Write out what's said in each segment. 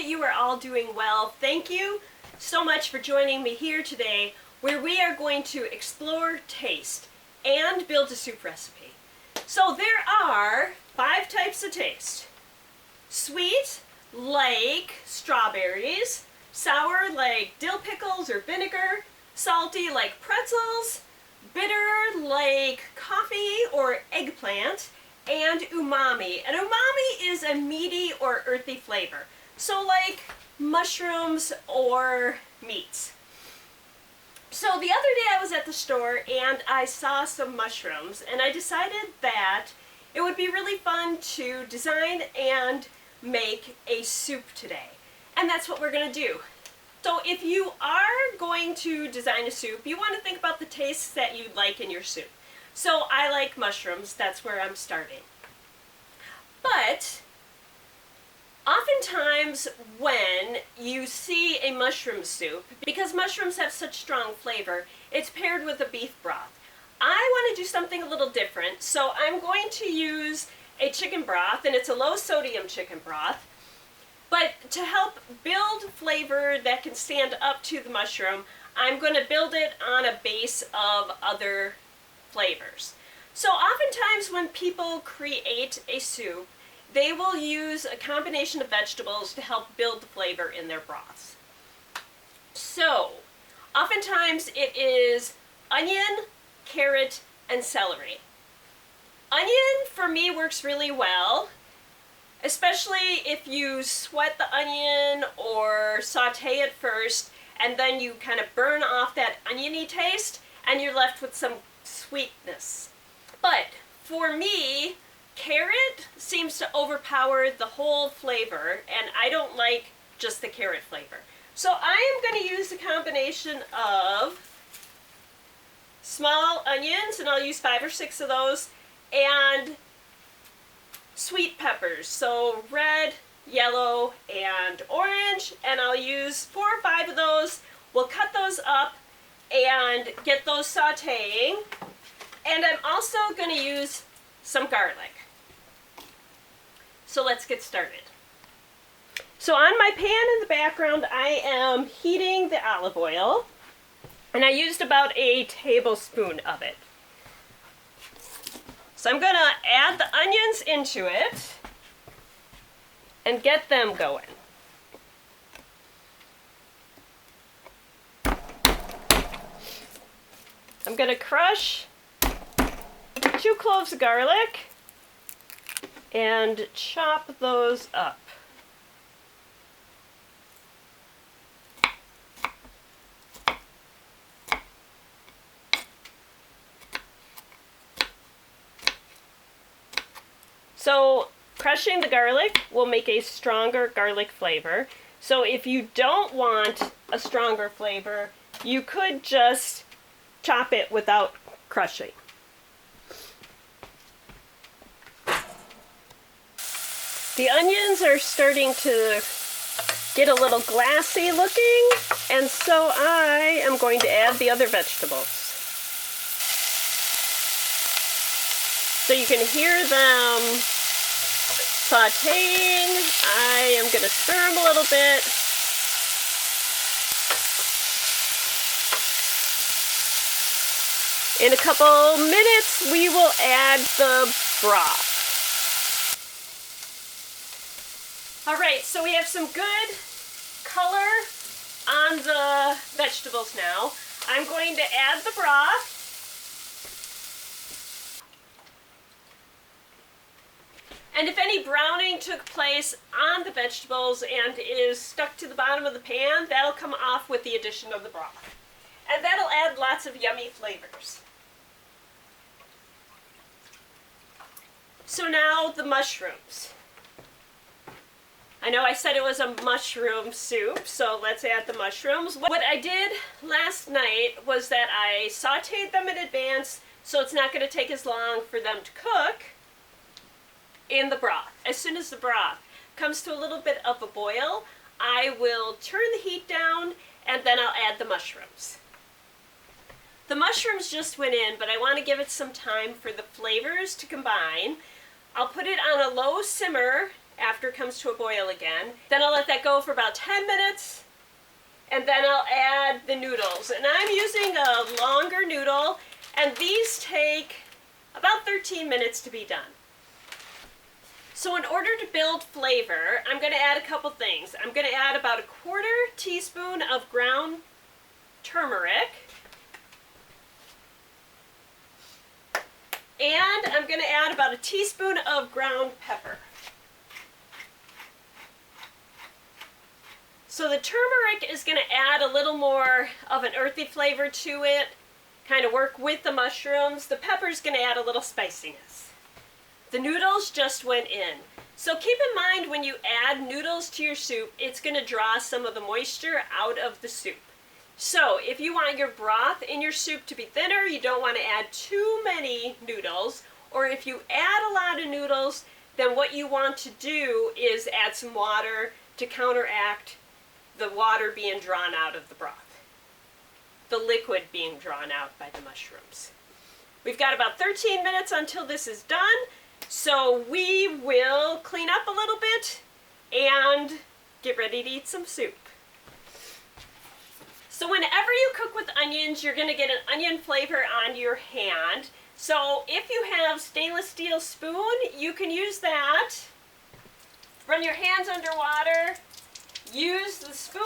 that you are all doing well. Thank you so much for joining me here today, where we are going to explore taste and build a soup recipe. So there are 5 types of taste. Sweet, like strawberries. Sour, like dill pickles or vinegar. Salty, like pretzels. Bitter, like coffee or eggplant. And umami. And umami is a meaty or earthy flavor. So like mushrooms or meats. So the other day I was at the store and I saw some mushrooms, and I decided that it would be really fun to design and make a soup today. And that's what we're going to do. So if you are going to design a soup, you want to think about the tastes that you'd like in your soup. So I like mushrooms, that's where I'm starting. But oftentimes when you see a mushroom soup, because mushrooms have such strong flavor, it's paired with a beef broth. I want to do something a little different, so I'm going to use a chicken broth, and it's a low sodium chicken broth. But to help build flavor that can stand up to the mushroom, I'm going to build it on a base of other flavors. So oftentimes when people create a soup, they will use a combination of vegetables to help build the flavor in their broths. So oftentimes it is onion, carrot, and celery. Onion for me works really well, especially if you sweat the onion or saute it first, and then you kind of burn off that oniony taste, and you're left with some sweetness. But for me, carrot seems to overpower the whole flavor, and I don't like just the carrot flavor. So I am going to use a combination of small onions, and I'll use 5 or 6 of those, and sweet peppers, so red, yellow, and orange, and I'll use 4 or 5 of those. We'll cut those up and get those sauteing, and I'm also going to use some garlic. So let's get started. So on my pan in the background, I am heating the olive oil, and I used about a tablespoon of it. So I'm going to add the onions into it and get them going. I'm going to crush 2 cloves of garlic and chop those up. So crushing the garlic will make a stronger garlic flavor. So if you don't want a stronger flavor, you could just chop it without crushing. The onions are starting to get a little glassy looking, and so I am going to add the other vegetables. So you can hear them sauteing. I am going to stir them a little bit. In a couple minutes, we will add the broth. Alright, so we have some good color on the vegetables now. I'm going to add the broth. And if any browning took place on the vegetables and is stuck to the bottom of the pan, that'll come off with the addition of the broth. And that'll add lots of yummy flavors. So now the mushrooms. I know I said it was a mushroom soup, so let's add the mushrooms. What I did last night was that I sauteed them in advance, so it's not going to take as long for them to cook in the broth. As soon as the broth comes to a little bit of a boil, I will turn the heat down, and then I'll add the mushrooms. The mushrooms just went in, but I want to give it some time for the flavors to combine. I'll put it on a low simmer after it comes to a boil again. Then I'll let that go for about 10 minutes, and then I'll add the noodles. And I'm using a longer noodle, and these take about 13 minutes to be done. So in order to build flavor, I'm going to add a couple things. I'm going to add about a 1/4 teaspoon of ground turmeric. And I'm going to add about a teaspoon of ground pepper. So the turmeric is going to add a little more of an earthy flavor to it, kind of work with the mushrooms. The pepper is going to add a little spiciness. The noodles just went in. So keep in mind when you add noodles to your soup, it's going to draw some of the moisture out of the soup. So if you want your broth in your soup to be thinner, you don't want to add too many noodles, or if you add a lot of noodles, then what you want to do is add some water to counteract the water being drawn out of the broth, the liquid being drawn out by the mushrooms. We've got about 13 minutes until this is done, so we will clean up a little bit and get ready to eat some soup. So whenever you cook with onions, you're going to get an onion flavor on your hand. So if you have stainless steel spoon, you can use that. Run your hands under water, use the spoon,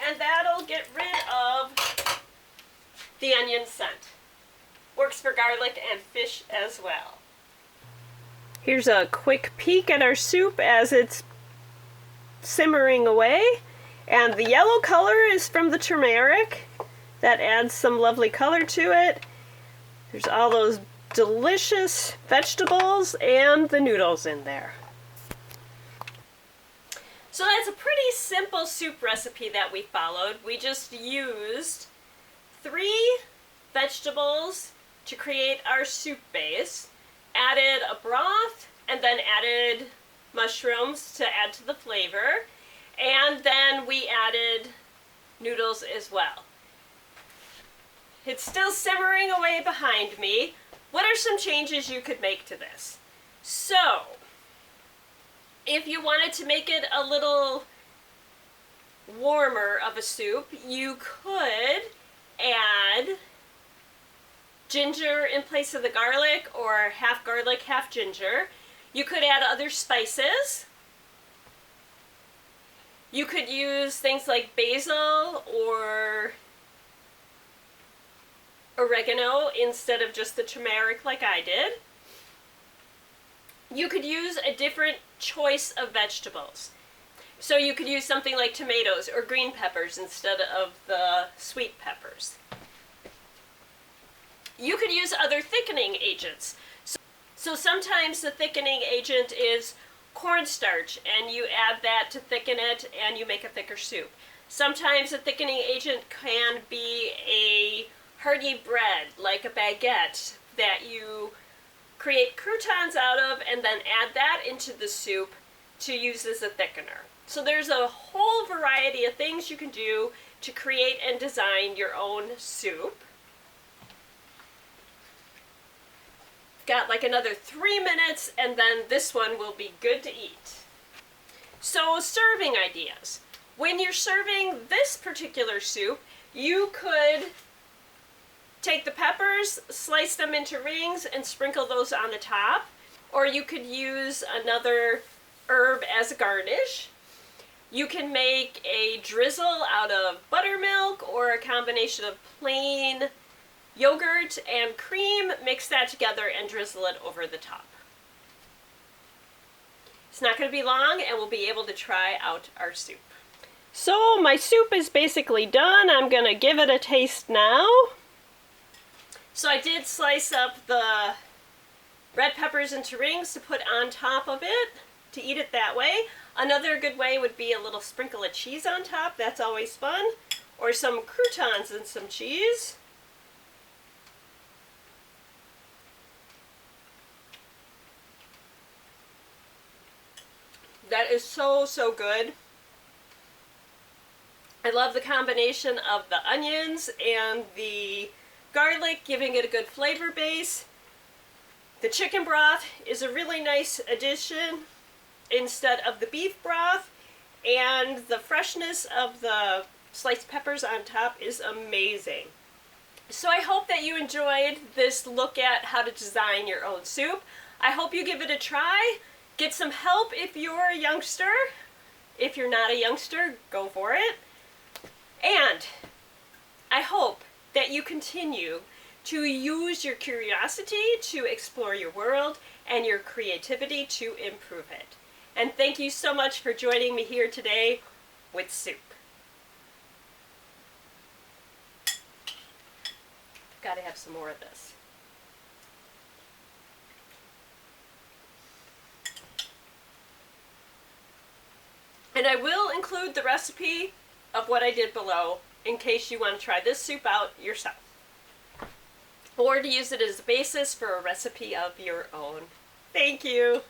and that'll get rid of the onion scent. Works for garlic and fish as well. Here's a quick peek at our soup as it's simmering away. And the yellow color is from the turmeric. That adds some lovely color to it. There's all those delicious vegetables and the noodles in there. So that's a pretty simple soup recipe that we followed. We just used 3 vegetables to create our soup base, added a broth, and then added mushrooms to add to the flavor. And then we added noodles as well. It's still simmering away behind me. What are some changes you could make to this? So, if you wanted to make it a little warmer of a soup, you could add ginger in place of the garlic, or half garlic, half ginger. You could add other spices. You could use things like basil or oregano instead of just the turmeric like I did. You could use a different choice of vegetables. So you could use something like tomatoes or green peppers instead of the sweet peppers. You could use other thickening agents. So sometimes the thickening agent is cornstarch, and you add that to thicken it, and you make a thicker soup. Sometimes a thickening agent can be a hearty bread, like a baguette, that you create croutons out of, and then add that into the soup to use as a thickener. So there's a whole variety of things you can do to create and design your own soup. Got like another 3 minutes, and then this one will be good to eat. So serving ideas. When you're serving this particular soup, you could take the peppers, slice them into rings, and sprinkle those on the top. Or you could use another herb as a garnish. You can make a drizzle out of buttermilk or a combination of plain yogurt and cream, mix that together and drizzle it over the top. It's not going to be long, and we'll be able to try out our soup. So my soup is basically done. I'm going to give it a taste now. So I did slice up the red peppers into rings to put on top of it, to eat it that way. Another good way would be a little sprinkle of cheese on top. That's always fun. Or some croutons and some cheese. That is so, so good. I love the combination of the onions and the garlic, giving it a good flavor base. The chicken broth is a really nice addition. instead of the beef broth, and the freshness of the sliced peppers on top is amazing. So I hope that you enjoyed this look at how to design your own soup. I hope you give it a try. Get some help if you're a youngster. If you're not a youngster, go for it. And I hope that you continue to use your curiosity to explore your world and your creativity to improve it. And thank you so much for joining me here today with soup. Gotta have some more of this. And I will include the recipe of what I did below in case you want to try this soup out yourself, or to use it as a basis for a recipe of your own. Thank you.